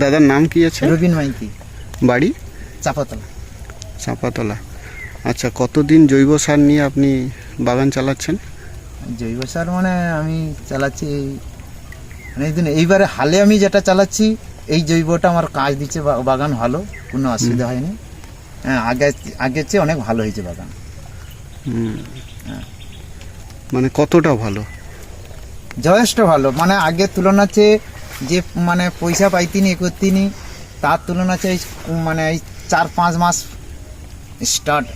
দাদার নাম কি আছে? রবিন মাইতি, বাড়ি চাপাতলা। চাপাতলা। আচ্ছা, কতদিন জৈব সার নিয়ে আপনি বাগান চালাচ্ছেন? জৈব সার মানে আমি চালাচ্ছি অনেকদিন। এইবারে হালে আমি যেটা চালাচ্ছি এই জৈবটা আমার কাজ দিচ্ছে, বাগান ভালো, কোনো অসুবিধা হয়নি। হ্যাঁ, আগের চেয়ে অনেক ভালো হয়েছে বাগান। মানে কতটা ভালো? যথেষ্ট ভালো, মানে আগের তুলনা চেয়ে যে মানে পয়সা পাইতিনি এ করতিনি, তার তুলনা চেয়ে মানে এই 4-5 মাস স্টার্ট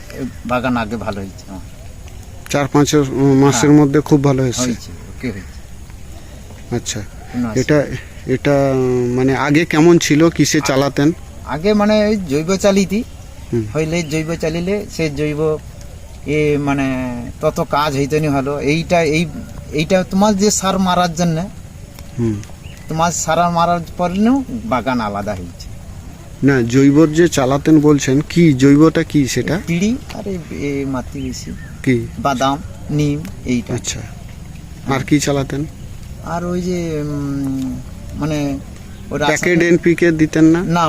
বাগান আগে ভালো হয়েছে। 4-5 মাসের মধ্যে খুব ভালো হয়েছে। ওকে হয়েছে। আচ্ছা, এটা মানে আগে কেমন ছিল, কিসে চালাতেন? আগে মানে ওই জৈব চালিতি হইলে, জৈব চালিলে সে জৈব মানে তত কাজ হইতেনি ভালো। এইটা তোমার যে সার মারার জন্য, তোমার সার মারার পরেও বাগান আলাদা হয়েছে। না, জৈবর যে চালাতেন বলছেন, কি জৈবটা কি সেটা? পিড়ি আর মাটি বেশি, কি বাদাম, নিম, এইটা। আচ্ছা, আর কি চালাতেন? আর ওই যে মানে প্যাকেট এনপিকে দিতেন না? না,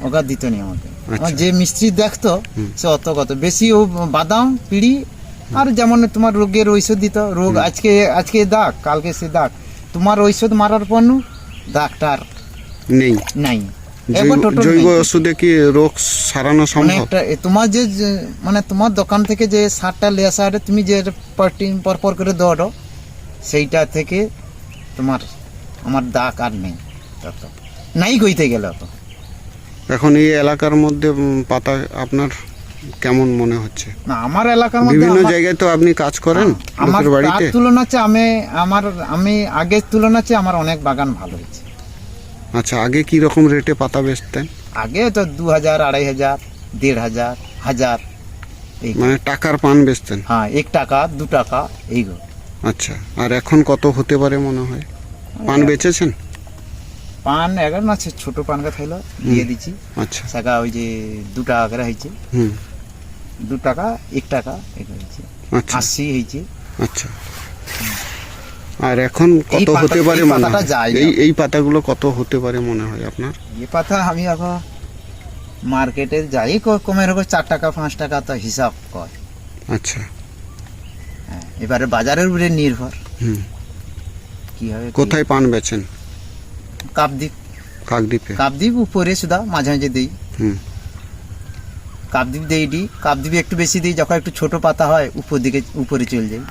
ওগা দিত নি আমাকে। আমার যে মিস্ত্রি দেখতো সে অত কত বেশি ও বাদাম, পিড়ি আর যেমন তোমার রোগের ঔষধ দিত। রোগ আজকে দাগ, কালকে সে দাগ, তোমার ঔষধ মারার পর দাগটার নেই নাই। জৈব ওষুধে কি রোগ সারানো সম্ভব? তোমার যে মানে তোমার দোকান থেকে যে সারটা লে আসা, তুমি যে পরপর করে দাও, সেইটা থেকে তোমার আমার দাগ আর নেই, তত নাই কইতে গেলে তো। এখন এই এলাকার মধ্যে পাতা আপনার কেমন মনে হচ্ছে? না, আমার এলাকার মধ্যে বিভিন্ন জায়গায় তো আপনি কাজ করেন, আমার বাড়িতে তুলনা আছে আমি আগের তুলনা আছে আমার অনেক বাগান ভালো হয়েছে। আচ্ছা, আগে কি রকম রেটে পাতা বেচতেন? আগে তো 2000, 2500, 1500, 1000, মানে টাকার পান বেচতেন? হ্যাঁ, 1 টাকা 2 টাকা এইগুলো। আচ্ছা, আর এখন কত হতে পারে মনে হয়? পান বেচেছেন? পান এখন আছে, ছোট পান গাছ হইলো দিয়ে দিচ্ছি। আচ্ছা, টাকা ওই যে 2 টাকা করে হয়েছে, 2 টাকা 1 টাকা এগুলো হয়েছে। আচ্ছা, 80 হয়েছে। আচ্ছা, আর এখন কত হতে পারে মনে হয়? এই পাতাগুলো কত হতে পারে মনে হয় আপনার? এই পাতা আমি এখন মার্কেটে যাই কমে হোক 4 টাকা 5 টাকা তো হিসাব কর। আচ্ছা, হ্যাঁ, এবারে বাজারের উপরে নির্ভর কি হবে। কোথায় পান বেচেন? কাকদ্বীপ উপরে সুদা মাঝে মাঝে দিই। কাকদ্বীপ দিই, কাকদ্বীপ একটু বেশি দিই, যখন একটু ছোট পাতা হয় উপরে চলে যাই।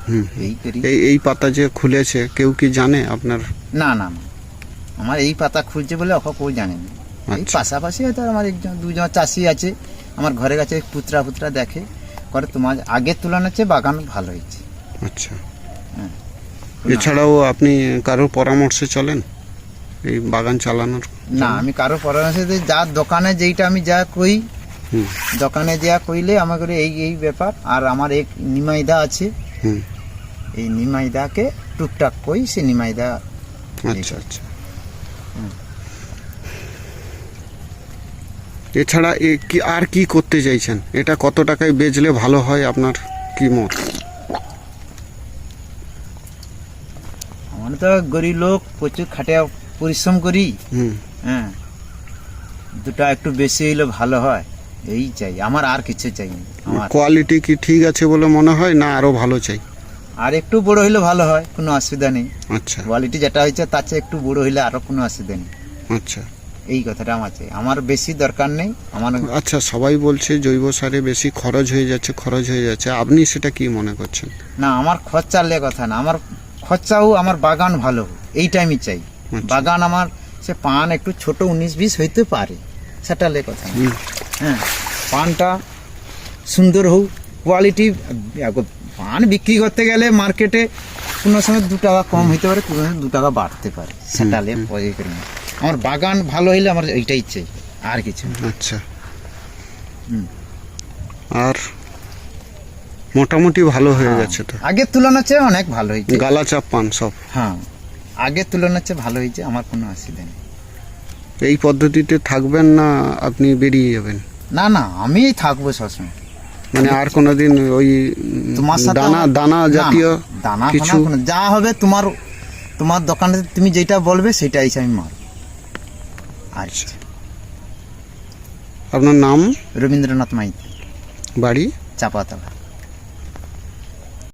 এই করি। এই পাতা যে খুলেছে কেউ কি জানে আপনার? না, আমার এই পাতা খুলছে বলে কেউ জানে না। এই পাশাপাশি হয়তো আমার 1-2 চাষি আছে আমার ঘরের কাছে, পুত্রা দেখে করে, তোমার আগের তুলনার চেয়ে বাগান ভালো হয়েছে। আচ্ছা, এছাড়াও আপনি কারোর পরামর্শে চলেন এই বাগান চালানোর? না, আমি কারো পরামর্শ দিই, যার দোকানে যেইটা আমি যা কই, দোকানে যা কইলে আমাকে এই ব্যাপার। আর আমার এক নিমাইদা আছে, এই নিমাইদাকে টুকটাক কই, সে নিমাইদা। আচ্ছা, এছাড়া আর কি করতে চাইছেন? এটা কত টাকায় বেচলে ভালো হয়, আপনার কি মত? আমরা তো গরিব লোক, প্রচুর খাটিয়া পরিশ্রম করি। হ্যাঁ, 2 টাকা একটু বেশি হইলে ভালো হয়, এই চাই আমার, আর কিছু চাই না। আমার কোয়ালিটি কি ঠিক আছে বলে মনে হয়, না আরো ভালো চাই? আর একটু বড় হইলে ভালো হয়, কোনো অসুবিধা নেই। আচ্ছা, কোয়ালিটি যেটা হয়েছে তার চেয়ে একটু বড় হইলে আরো কোনো অসুবিধা নেই। আচ্ছা, এই কথাটা আমার চাই, আমার বেশি দরকার নেই আমার। আচ্ছা, সবাই বলছে জৈব সারে বেশি খরচ হয়ে যাচ্ছে, আপনি সেটা কি মনে করছেন? না, আমার খরচার কথা না, আমার খরচাও আমার বাগান ভালো, এইটা আমি চাই। বাগান আমার সে পান একটু ছোট 19-20 হইতে পারে, সেটা কথা না। হ্যাঁ, পানটা সুন্দর হোক, কোয়ালিটি। পান বিক্রি করতে গেলে মার্কেটে কোনো সময় 2 টাকা কম হইতে পারে, কোনো সময় 2 টাকা বাড়তে পারে, সেটা আমার বাগান ভালো হইলে আমার এইটাই চাই, আর কিছু। আচ্ছা, আর মোটামুটি ভালো হয়ে গেছে তো? আগের তুলনার চেয়ে অনেক ভালো হয়েছে। গালাচাপ পান সব? হ্যাঁ, আগের তুলনার চেয়ে ভালো হয়েছে, আমার কোনো অসুবিধা নেই। এই পদ্ধতিতে থাকবেন না আপনি বেরিয়ে যাবেন? না, আমি থাকবো সবসময়। মানে আর কোনোদিন ওই দানা জাতীয় কিছু যা হবে তোমার দোকানে তুমি যেটা বলবে সেটাই আমি মার। আচ্ছা, আপনার নাম? রবীন্দ্রনাথ মাইতি, বাড়ি? চাপাতলা।